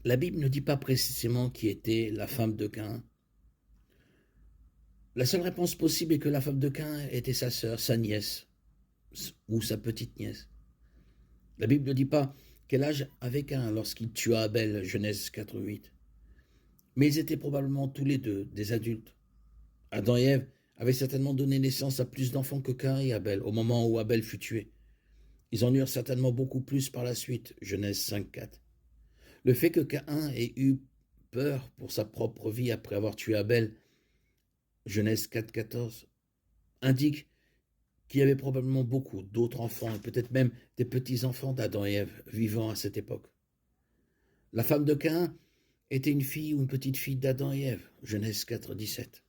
La Bible ne dit pas précisément qui était la femme de Caïn. La seule réponse possible est que la femme de Caïn était sa sœur, sa nièce, ou sa petite nièce. La Bible ne dit pas quel âge avait Caïn lorsqu'il tua Abel, Genèse 4:8. Mais ils étaient probablement tous les deux des adultes. Adam et Ève avaient certainement donné naissance à plus d'enfants que Caïn et Abel au moment où Abel fut tué. Ils en eurent certainement beaucoup plus par la suite, Genèse 5:4. Le fait que Caïn ait eu peur pour sa propre vie après avoir tué Abel, Genèse 4:14, indique qu'il y avait probablement beaucoup d'autres enfants et peut-être même des petits-enfants d'Adam et Ève vivant à cette époque. La femme de Caïn était une fille ou une petite-fille d'Adam et Ève, Genèse 4:17.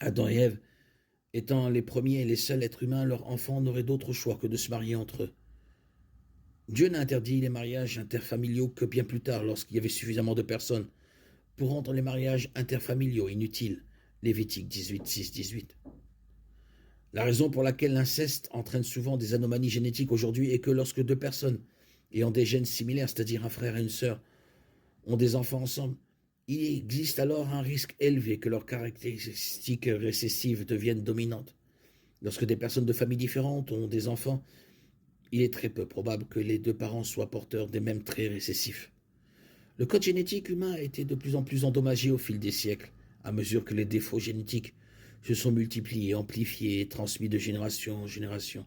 Adam et Ève étant les premiers et les seuls êtres humains, leurs enfants n'auraient d'autre choix que de se marier entre eux. Dieu n'a interdit les mariages interfamiliaux que bien plus tard, lorsqu'il y avait suffisamment de personnes pour rendre les mariages interfamiliaux inutiles. Lévitique 18:6-18. La raison pour laquelle l'inceste entraîne souvent des anomalies génétiques aujourd'hui est que lorsque deux personnes ayant des gènes similaires, c'est-à-dire un frère et une sœur, ont des enfants ensemble, il existe alors un risque élevé que leurs caractéristiques récessives deviennent dominantes. Lorsque des personnes de familles différentes ont des enfants, il est très peu probable que les deux parents soient porteurs des mêmes traits récessifs. Le code génétique humain a été de plus en plus endommagé au fil des siècles, à mesure que les défauts génétiques se sont multipliés, amplifiés et transmis de génération en génération.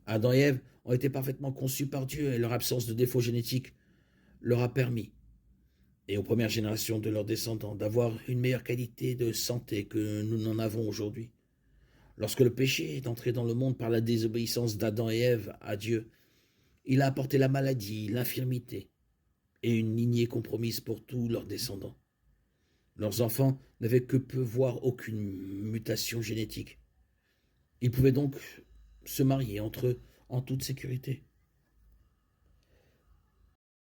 Adam et Ève ont été parfaitement conçus par Dieu et leur absence de défauts génétiques leur a permis, et aux premières générations de leurs descendants, d'avoir une meilleure qualité de santé que nous n'en avons aujourd'hui. Lorsque le péché est entré dans le monde par la désobéissance d'Adam et Ève à Dieu, il a apporté la maladie, l'infirmité et une lignée compromise pour tous leurs descendants. Leurs enfants n'avaient que peu, voire aucune mutation génétique. Ils pouvaient donc se marier entre eux en toute sécurité.